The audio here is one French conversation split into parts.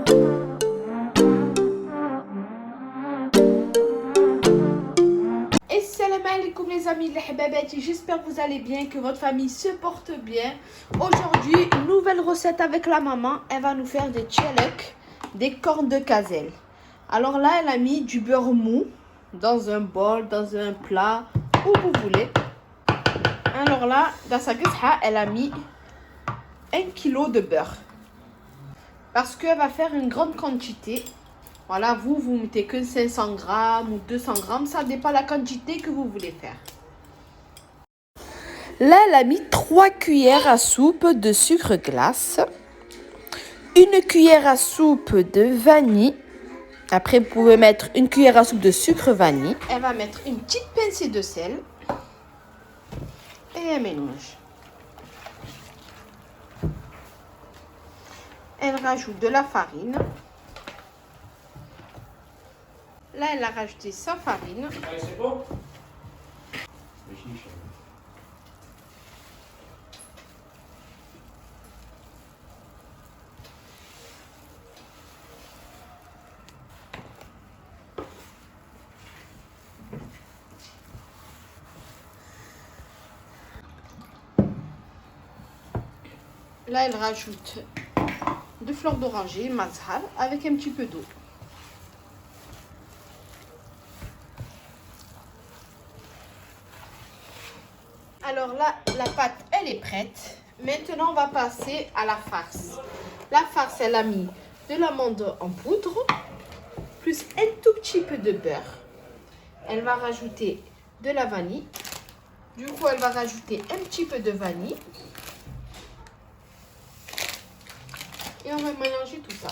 Assalamu alaikum les amis, les hababati, j'espère que vous allez bien, que votre famille se porte bien. Aujourd'hui, une nouvelle recette avec la maman, elle va nous faire des tchelek, des cornes de gazelle. Alors là, elle a mis du beurre mou dans un bol, dans un plat, où vous voulez. Alors là, dans sa guisha, elle a mis 1 kg de beurre. Parce qu'elle va faire une grande quantité. Voilà, vous mettez que 500 grammes ou 200 grammes, ça dépend de la quantité que vous voulez faire. Là, elle a mis 3 cuillères à soupe de sucre glace, 1 cuillère à soupe de vanille. Après, vous pouvez mettre 1 cuillère à soupe de sucre vanille. Elle va mettre une petite pincée de sel et elle mélange. Elle rajoute de la farine. Là, elle a rajouté sa farine. Allez, c'est bon. Là, elle rajoute 2 fleurs d'oranger, mazhar, avec un petit peu d'eau. Alors là, la pâte, elle est prête. Maintenant, on va passer à la farce. La farce, elle a mis de l'amande en poudre, plus un tout petit peu de beurre. Elle va rajouter de la vanille. Du coup, elle va rajouter un petit peu de vanille. Et on va mélanger tout ça.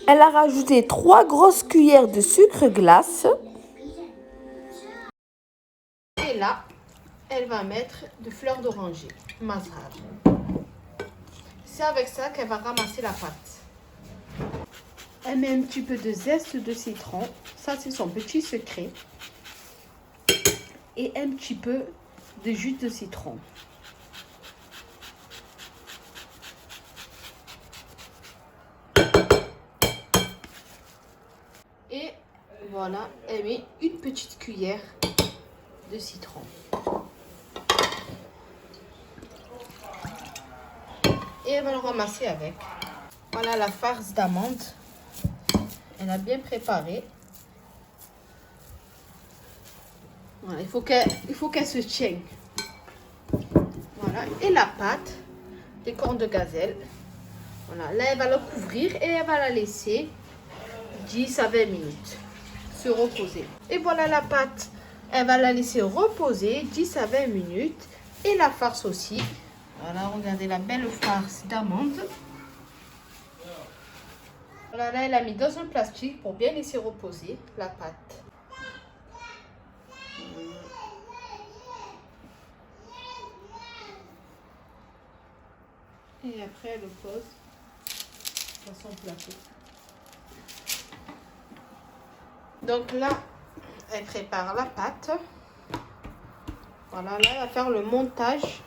Elle a rajouté 3 grosses cuillères de sucre glace. Et là, elle va mettre de fleurs d'oranger, mazhar. C'est avec ça qu'elle va ramasser la pâte. Elle met un petit peu de zeste de citron. Ça, c'est son petit secret. Et un petit peu de jus de citron. Et voilà, elle met une petite cuillère de citron. Et elle va le ramasser avec. Voilà la farce d'amande. Elle a bien préparé. Voilà, il faut qu'elle se tienne. Voilà, et la pâte des cornes de gazelle. Voilà, là elle va le couvrir et elle va la laisser 10 à 20 minutes se reposer. Et voilà la pâte. Elle va la laisser reposer 10 à 20 minutes. Et la farce aussi. Voilà, regardez la belle farce d'amande. Voilà, là, elle a mis dans un plastique pour bien laisser reposer la pâte. Et après, elle le pose dans son plateau. Donc là, elle prépare la pâte. Voilà, là, elle va faire le montage.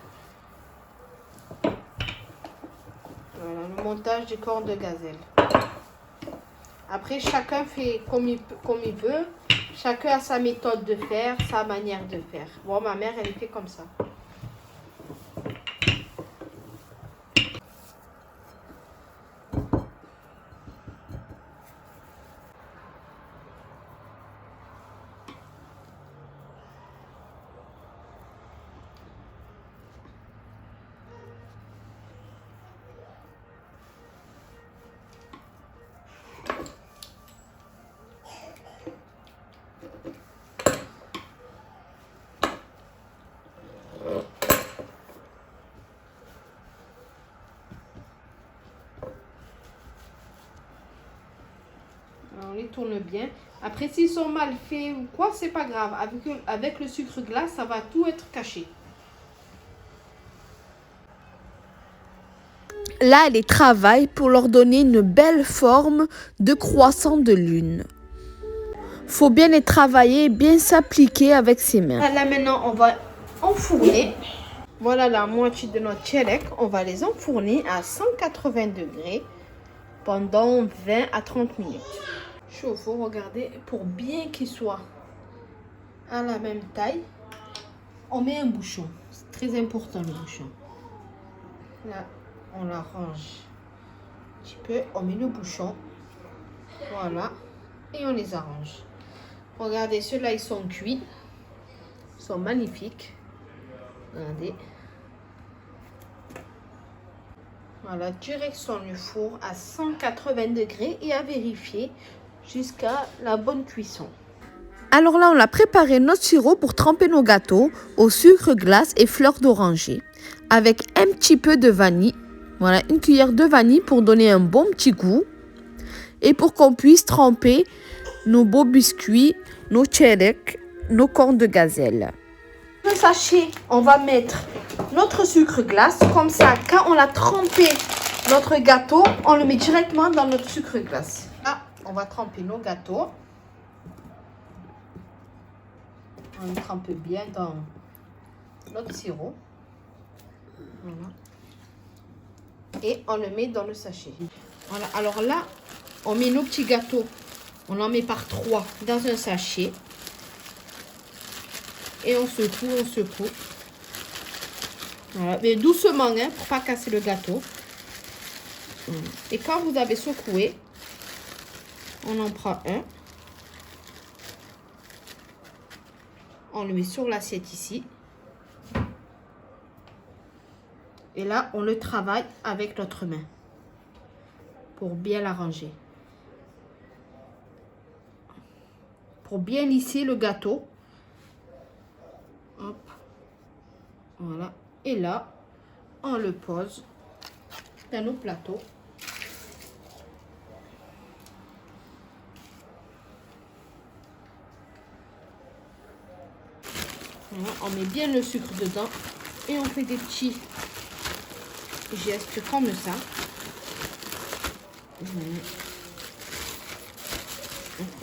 Voilà, le montage des cornes de gazelle. Après, chacun fait comme il veut. Chacun a sa méthode de faire, sa manière de faire. Bon, ma mère, elle fait comme ça. On les tourne bien. Après, s'ils sont mal faits ou quoi, c'est pas grave. Avec le sucre glace, ça va tout être caché. Là, elle les travaille pour leur donner une belle forme de croissant de lune. Faut bien les travailler, bien s'appliquer avec ses mains. Là, maintenant, on va enfourner. Voilà la moitié de notre tchelek. On va les enfourner à 180 degrés pendant 20 à 30 minutes. Chauffe, regardez, pour bien qu'ils soient à la même taille, on met un bouchon. C'est très important le bouchon. Là, on l'arrange un petit peu. On met le bouchon. Voilà. Et on les arrange. Regardez, ceux-là, ils sont cuits. Ils sont magnifiques. Regardez. Voilà, direction du four à 180 degrés et à vérifier jusqu'à la bonne cuisson. Alors là, on a préparé notre sirop pour tremper nos gâteaux au sucre glace et fleurs d'oranger avec un petit peu de vanille. Voilà, une cuillère de vanille pour donner un bon petit goût et pour qu'on puisse tremper nos beaux biscuits, nos tchelek, nos cornes de gazelle. Dans le sachet, on va mettre notre sucre glace. Comme ça, quand on a trempé notre gâteau, on le met directement dans notre sucre glace. Là, on va tremper nos gâteaux. On le trempe bien dans notre sirop. Voilà. Et on le met dans le sachet. Voilà. Alors là, on met nos petits gâteaux. On en met par 3 dans un sachet. Et on secoue, on secoue. Voilà. Mais doucement, hein, pour ne pas casser le gâteau. Et quand vous avez secoué, on en prend un. On le met sur l'assiette ici. Et là, on le travaille avec notre main pour bien l'arranger. Pour bien lisser le gâteau. Hop. Voilà. Et là, on le pose dans nos plateaux. Voilà, on met bien le sucre dedans et on fait des petits gestes comme ça. Voilà.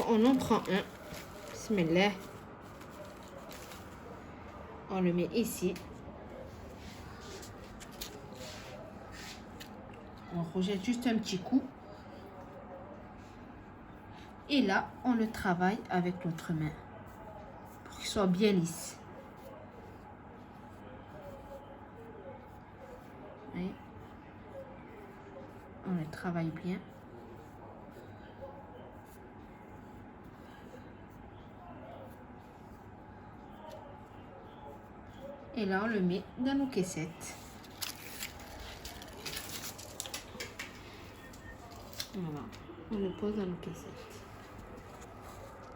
On en prend un. Bismillah. On le met ici. On rejette juste un petit coup. Et là, on le travaille avec notre main pour qu'il soit bien lisse. Oui. On le travaille bien. Et là, on le met dans nos caissettes. Voilà, on le pose dans nos caissettes.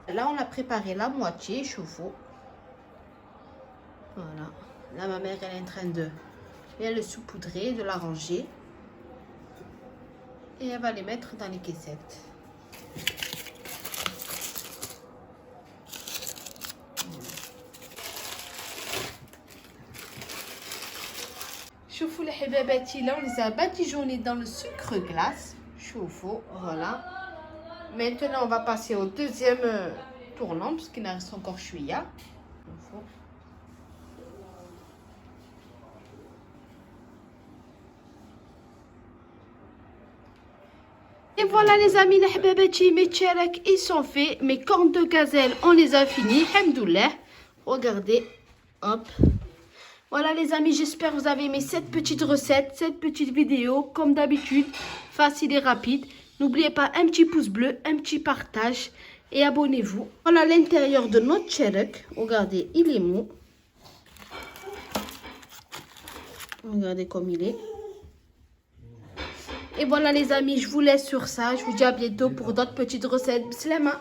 Là, on a préparé la moitié chauffe-eau. Voilà. Là, ma mère, elle est en train de bien le saupoudrer, de l'arranger. Et elle va les mettre dans les caissettes. Choufou les hebebati, là on les a badigeonnés dans le sucre glace. Choufou, voilà. Maintenant on va passer au deuxième tournant, parce qu'il en reste encore chouïa. Et voilà les amis, les hebebati, mes tchelek, ils sont faits. Mes cornes de gazelle, on les a finis. Hamdoulah. Regardez, hop. Voilà les amis, j'espère que vous avez aimé cette petite recette, cette petite vidéo. Comme d'habitude, facile et rapide. N'oubliez pas un petit pouce bleu, un petit partage et abonnez-vous. Voilà l'intérieur de notre tchelek. Regardez, il est mou. Regardez comme il est. Et voilà les amis, je vous laisse sur ça. Je vous dis à bientôt pour d'autres petites recettes. Bismillah.